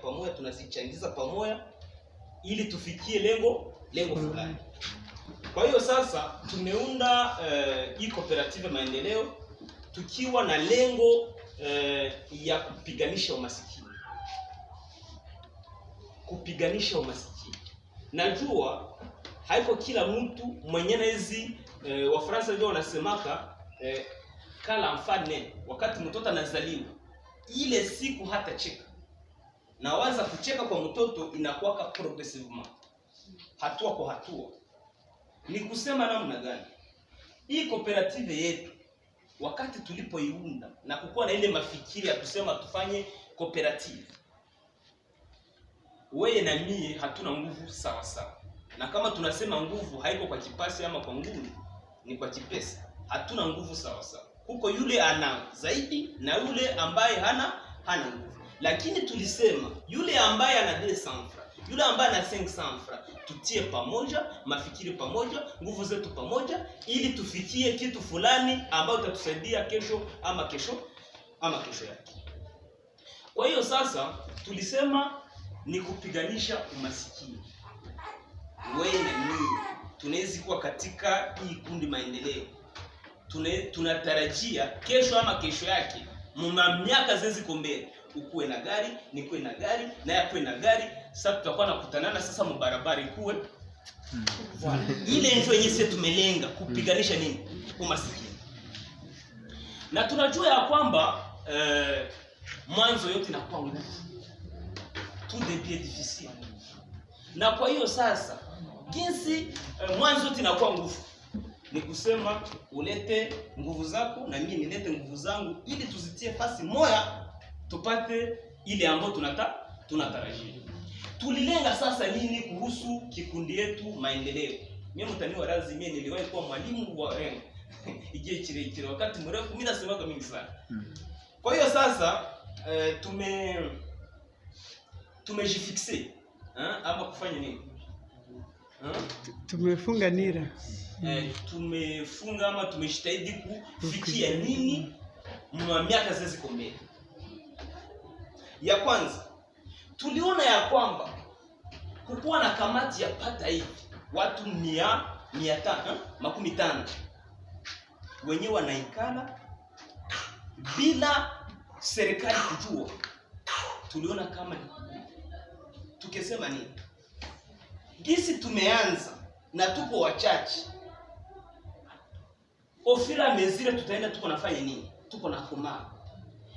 pamoja, tunazichangiza pamoja ili tufikie lengo fulani. Kwa hiyo sasa tumeunda hii cooperative maendeleo tukiwa na lengo ya kupiganisha umasikini. Kupiganisha umasikini. Najua haiko kila mtu mwenye hizi Wafaransa ndio wanasemaka kala mfane, wakati mtoto anazaliwa ile siku hata cheka. Na waza kucheka kwa mtoto inakuwa progressivement. Hatua kwa hatua. Ni kusema namna gani? Hii cooperative yetu wakati tulipoiunda na kukuwa na ile mafikiri ya kusema tufanye cooperative, wewe na mie hatuna nguvu sawa sawa. Na kama tunasema nguvu haiko kwa kipasi ama kwa nguvu, ni kwa kipesa. Hatuna nguvu sawa sawa. Huko yule ana zaidi na yule ambaye hana nguvu. Lakini tulisema yule ambaye ana 200 francs, yule ambaye ana 500 francs, tutie pamoja, mafikiri pamoja, nguvu zetu pamoja ili tufikie kitu fulani ambayo itatusaidia kesho ama kesho yake. Kwa hiyo sasa tulisema ni kupiganisha umasikini. Wewe na mimi tunaweza kuwa katika hii kundi maendeleo. Tunatarajia kesho ama kesho yake miaka zezi mbele ukuwe na gari, nikuwe na gari, na yakuwe na gari. Sasa tutakuwa nakutanana sasa mbarabara ikuwe. Ile ndio yenyewe sisi tumelenga kupiganisha nini? Umasikini. Na tunajua ya kwamba mwanzo yote inakuwa nguvu. Tout début est difficile. Na kwa hiyo sasa jinsi mwanzo yote inakuwa nguvu, ni kusema ulete nguvu zako na mimi nilete nguvu zangu ili tuzitie fasi moja tupate ile ambayo tunatarajia. Tulilenga sasa nini kuhusu kikundi yetu maendeleo? Mimi mtaniwa razi, mimi niliwahi kuwa mwalimu wa ije kirekire wakati mrefu, mimi nasema mingi sana. Kwa hiyo sasa tumejifixe ama kufanya nini? Tumefunga nira. Tumefunga ama tumejitahidi kufikia nini miaka zezi mbele. Ya kwanza tuliona ya kwamba kukuwa na kamati ya pata hivi watu 150 wenyewe wanaikana bila serikali kujua. Tuliona kama tukisema nini? Gisi tumeanza na tuko wachache. Ofira mezire tutaenda tuko nafanya nini? Tuko na komaa.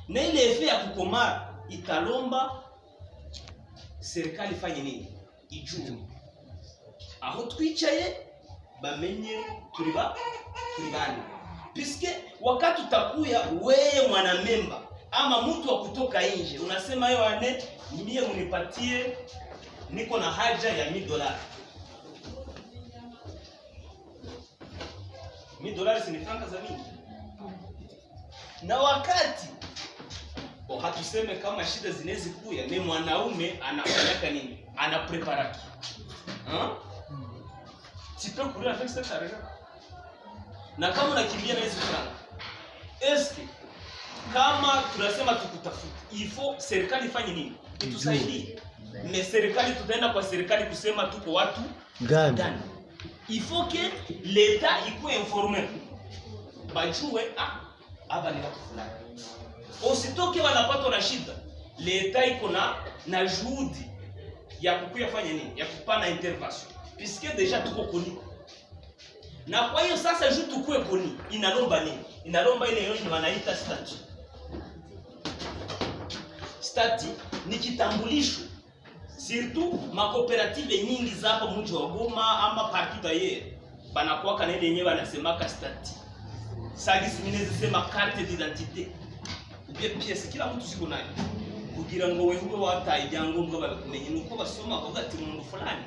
Na ile efe ya kukomaa italomba serikali fanye nini? Ijue. Aho twicaye bamenye tulibani. Piske wakati utakuya wewe mwanamemba ama mtu wa kutoka nje unasema yeye ane mie unipatie niko na haja ya $1000. $1000 ni franka za mingi. Na wakati hatuseme kama shida zinezi kuya, ni mwanaume anafanya nini? Anapreparaki. Tipo kulia fix taraja. Na kama unakimbia na hizo franka, eske kama tunasema tukutafuta, ifo serikali ifanye nini? Itusaidie. Na serikali tutaenda kwa serikali kusema tuko watu gani? Il faut que l'État ikuwe informé. Bajue hapa ni watu fulani. Usitoke wanapata na shida. L'État iko na juhudi ya kukuya fanya nini? Ya kupana intervention. Puisque déjà tuko koni. Na kwa hiyo sasa juu tukue koni, inalomba nini? Inalomba ile yote wanaita statut. Statut ni kitambulisho. Surtout ma coopérative nyingi za hapa mji wa Goma ama partout ailleurs banakuwa kana ile yenyewe wanasemaka statut. Sasa zingine zisema carte d'identité. Ubie pièce kila mtu siko nayo. Kugira ngo wewe wata ibyangombwa bakumenye nuko basoma kwa gati mundu fulani.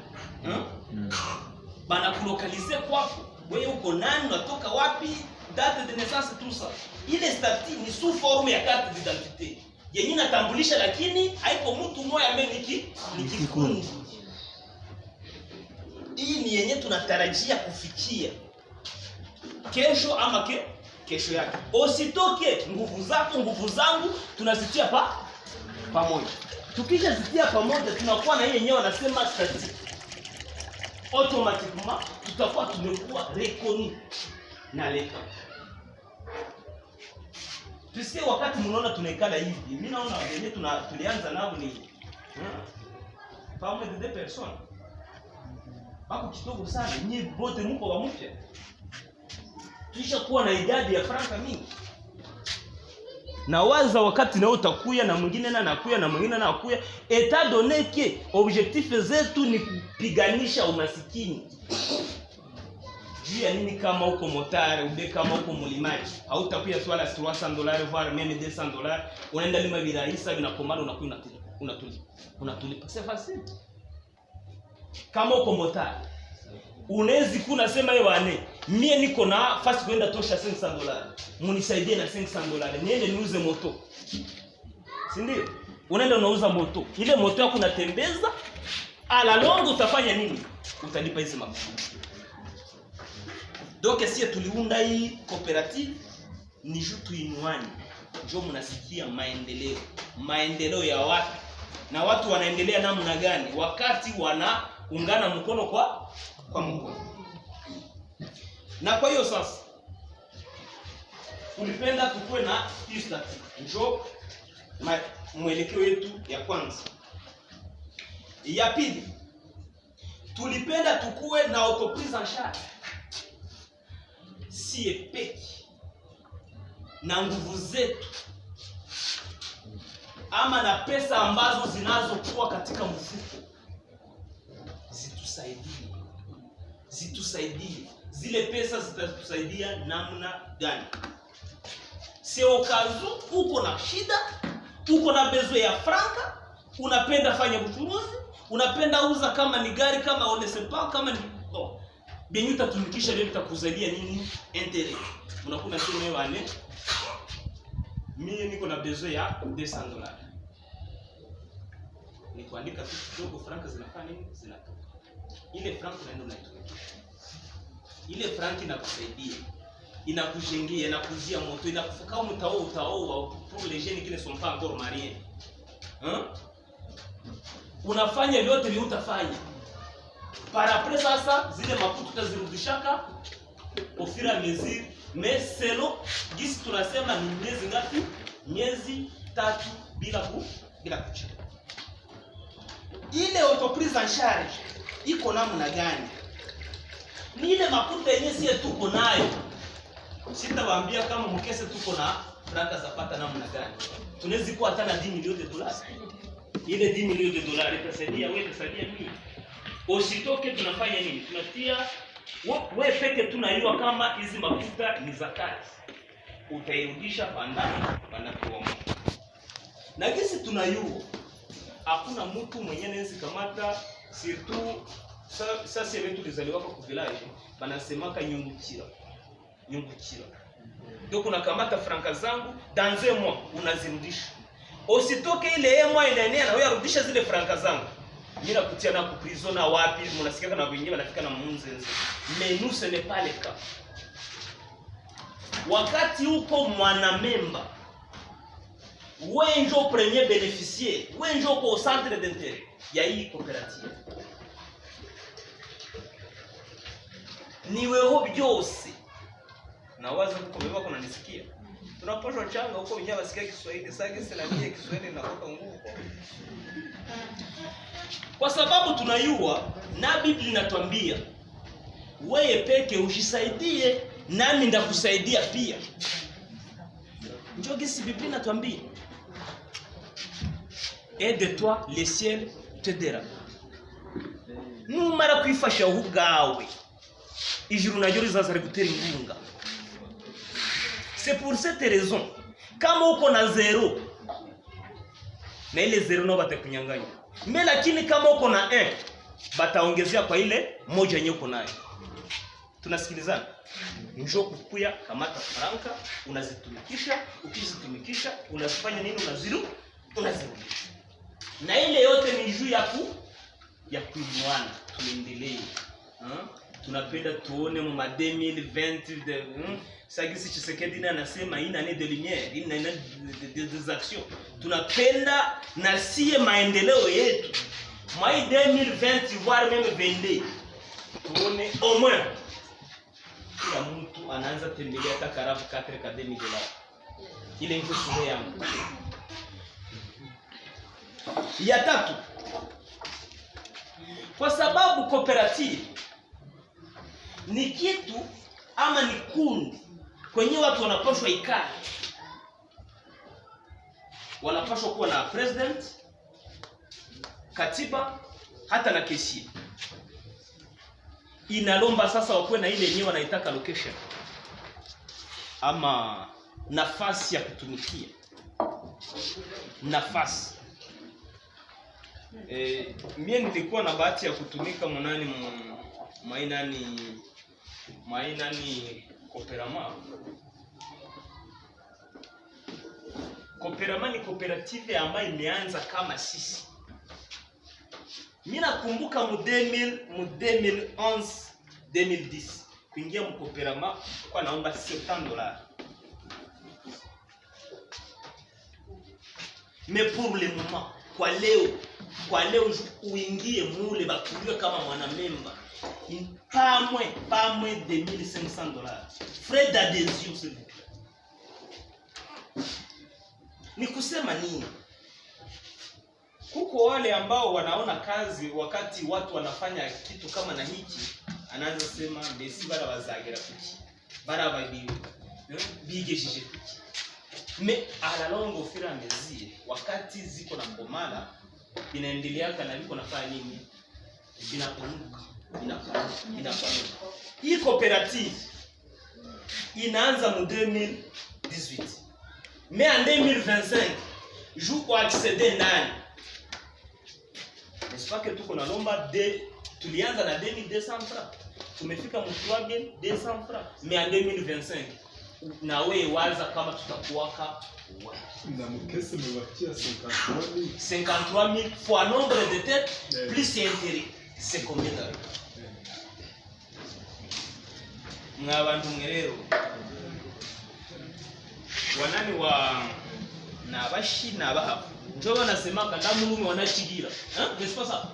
Banakulokalize kwako. Wewe uko nani, unatoka wapi, date de naissance, tout ça. Ile statut ni sous forme ya carte d'identité. Yenye natambulisha lakini haiko mtu mmoja ambaye ni kikundi. Hii ni yenye tunatarajia kufikia kesho ama kesho yake. Usitoke nguvu zako nguvu zangu tunazitia pamoja. Tukisha zitia pamoja tunakuwa na yeye yenyewe wanasema statistique. Automatiquement tutakuwa tumekuwa reconnu na leta. Tusikie wakati mnaona tunaikala hivi. Mimi naona wenyewe tulianza nao ni pas moins de 2 personnes. Bako kidogo sana, nyinyi bote mko wa mpya. Tuisha kuwa na idadi ya franka mingi. Na waza wakati nao utakuya na mwingine na nakuya na mwingine na nakuya, état donné que objectif zetu ni kupiganisha umasikini. Juu ya nini kama uko motari, ube kama uko mulimaji, hautakuya swala $300 voire même $200, unaenda lima virahisa vinakomana unakuwa unatulipa. C'est facile. Kama uko motari, unawezi kuna sema yeye wane, mie niko na fasi kwenda tosha $500. Munisaidie na $500. Niende niuze moto. Si ndio? Unaenda unauza moto. Ile moto yako unatembeza, ala longo utafanya nini? Utalipa hizo mafuta. Donc si tuliunda hii cooperative ni juu tuinuani. Njoo mnasikia maendeleo. Maendeleo ya watu. Na watu wanaendelea namna gani? Wakati wanaungana mkono kwa mkono. Na kwa hiyo sasa tulipenda tukue na hii statistique. Njoo mwelekeo wetu ya kwanza. Ya pili, tulipenda tukue na autoprise en charge. Si peki na nguvu zetu ama na pesa ambazo zinazokuwa katika mfuko zitusaidie. Zile pesa zitatusaidia namna gani? Sio kazu uko na shida, uko na bezo ya franka, unapenda fanya uchuruzi, unapenda uza kama ni gari, kama onesepa, kama ni benyu tatumikisha leo itakusaidia nini? Intérêt. Unakuwa sema wewe ane mimi niko na bezo ya $200. Ni kuandika tu kidogo, franka zinafanya nini? Zinatoka. Ile franka unaenda unaitumia. Ile franki inakusaidia, inakujengea, inakuzia moto, inakufuka utao pour les jeunes qui ne sont pas encore mariés. Unafanya vyote vile utafanya. Par après sasa zile makuta utazirudishaka au fur et à mesure, mais selon gisi tunasema ni miezi ngapi? Miezi 3 bila kuchelewa. Ile autoprise en charge iko namna gani? Ni ile makuta yenyewe sie tuko nayo. Sitawaambia kama mkese tuko na franka zapata namna gani. Tunaweza kuwa hata na $10 million. Ile $10 million itasaidia wewe, itasaidia mimi. Usitoke tunafanya nini? Tunatia wewe peke tunaiwa kama hizi makuta ni zakati. Utairudisha panda kuomba. Na gisi tunayua hakuna mtu mwenyewe anaweza kamata surtout sasa wetu tulizaliwa kwa village banasemaka nyungukira. Donc unakamata franka zangu dans un mois unazirudisha. Usitoke ile mois inaenea na wewe arudisha zile franka zangu. Mimi nakutia na prison na wapi mnasikia na wengine wanafika na munzenze. Mais nous ce n'est pas le cas. Wakati uko mwanamemba, wewe ndio premier bénéficiaire, wewe ndio kwa centre d'intérêt ya hii coopérative. Ni wewe byose. Na waza huko beba kuna nisikia. Tunapashwa changa huko wenyewe wasikia Kiswahili, sasa sina mie Kiswahili na kwa nguvu. Kwa sababu tunayua na Biblia inatuambia wewe peke ujisaidie nami ndakusaidia pia. Njoo gisi Biblia inatuambia aide-toi le ciel t'aidera. Numara kwifasha ugawe ijuru naryo rizaza gutera ingunga. C'est pour cette raison kama uko na 0 na ile 0 no batakunyanganya. Mais lakini kama uko na 1 bataongezea kwa ile moja yenyewe uko nayo. Tunasikilizana? Njoo kukuya kamata franka unazitumikisha, ukizitumikisha unazifanya nini? Unazirudisha. Na ile yote ni juu ya kuinuana, tuendelee. tunapenda tuone mu 2020 Sagisi Tshisekedi na anasema une année de lumière, une année des actions. Tunapenda na siye maendeleo yetu. Mai 2020 voire même 22. Tuone au moins kila mtu anaanza tembelea hata karafu 4 kademi dollars. Ile ndio sura yangu. Ya tatu. Kwa sababu cooperative ni kitu ama ni kundi kwenye watu wanapaswa ikaa. Wanapaswa kuwa na president, katiba, hata na kesi. Inalomba sasa wakuwe na ile yenyewe wanaitaka location ama nafasi ya kutumikia. Nafasi. Mimi nilikuwa na bahati ya kutumika mainani Coperama. Coperama ni cooperative ambayo imeanza kama sisi. Mimi nakumbuka mu 2011 2010 kuingia mu Coperama kwa naomba $70. Mais pour le moment, kwa leo uingie mule bakuliwe kama mwanamemba. Pas moins de $1,500. Frais d'adhésion s'il vous plaît. Ni kusema nini? Kuko wale ambao wanaona kazi wakati watu wanafanya kitu kama na hiki, anaanza sema besi bara bazagira kuki. Bara babi bigeshije kuki. Mais à la longue au fur et à mesure, wakati ziko na komala inaendelea kana liko nafanya nini? Inapanuka. Hii coopérative inaanza mu 2018. Mais en 2025, jour où accéder ndani. N'est-ce pas que tuko na lomba tulianza na 2200 francs. Tumefika mu 3200 francs. Mais en 2025 na wewe waza kama tutakuwaka na mkese mmewatia 53,000 fois nombre de têtes plus intérêt. C'est combien d'argent? Mwabantu mwerero wanani wa nabashi nabaha njo wanasema kanda mulume wanashigira n'est-ce pas ça?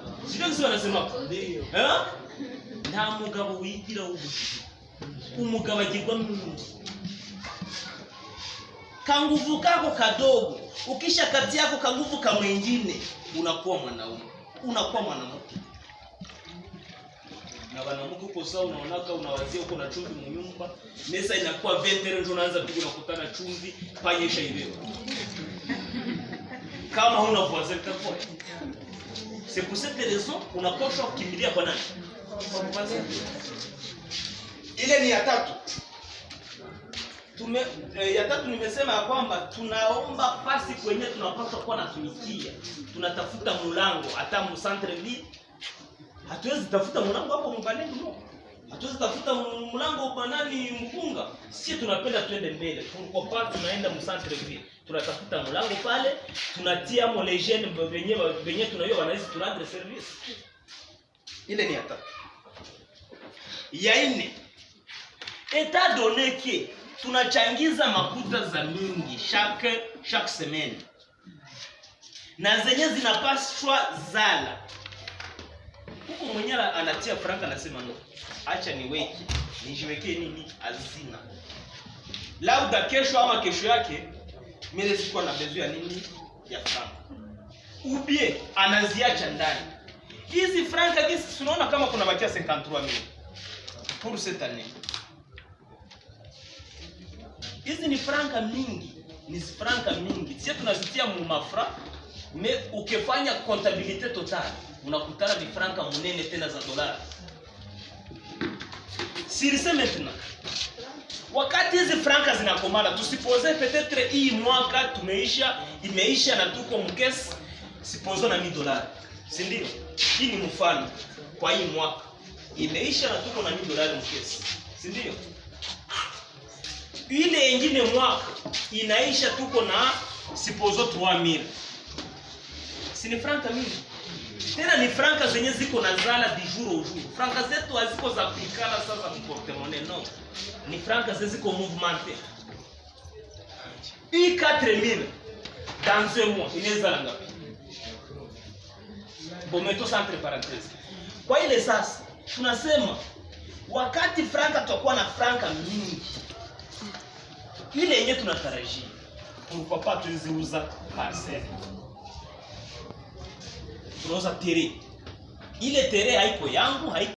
Sio wanasema ndio nta mugabo wigira ubushi umugabo agirwa n'undi kanguvu kako kadogo ukisha kati yako kanguvu ka mwingine unakuwa mwanaume unakuwa mwanamke. Na wanamuke uko sawa unaonaka unawazia uko na chumvi mnyumba mesa inakuwa 20 ndio unaanza tu unakutana chumvi panyesha ileo kama huna voisin kwa. C'est pour cette raison unapaswa kukimbilia kwa nani? Kwa voisin. Ile ni ya tatu. Ya tatu nimesema kwamba tunaomba pasi kwenye tunapaswa kuwa natumikia. Tunatafuta mlango hata mu centre ville. Hatuwezi tafuta mlango hapo Mbanendu no. Hatuwezi tafuta mlango banani Mkunga. Sisi tunapenda twende mbele. Tulikuwa pale tunaenda mu centre ville. Tunatafuta mlango pale, tunatia mo les jeunes benye tunaiyo wanaweza turendre service. Ile ni ya tatu. Ya nne. État donné que tunachangiza makuta za mingi chaque semaine. Na zenye zinapaswa zala. Huko mwenyewe anatia franka anasema no. Acha nijiwekee nini azina. Labda kesho ama kesho yake mimi sikuwa na besoin ya nini ya franka. Ubie anaziacha ndani. Hizi franka hizi tunaona kama kuna bakia 53,000 pour cette année. Hizi ni franka mingi, Sisi tunazitia mu mafra, mais ukifanya comptabilité totale, unakutana ni franka munene tena za dollars. Sirse maintenant. Wakati hizi franka zinakomala, tusipose peut-être hii mwaka imeisha na tuko mkesi, sipozo na $1,000. Si ndio? Hii ni mfano kwa hii mwaka. Imeisha na tuko na $1,000 mkesi. Si ndio? Ile ingine mwaka inaisha tuko na sipozo 3,000. Si ni franka mingi? Tena ni franka zenye ziko na zala di jour au jour. Franka zetu haziko za kuikala sasa mu portemone, no. Ni franka ziko mouvementé. Hii 4000 dans un mois inaweza la ngapi? Bon, mettons ça entre parenthèses. Kwa ile sasa tunasema wakati franka tutakuwa na franka mingi, ile yenye tunatarajia pourquoi pas tuziuza parcelle, tunauza tere. Ile tere haiko yangu, haiko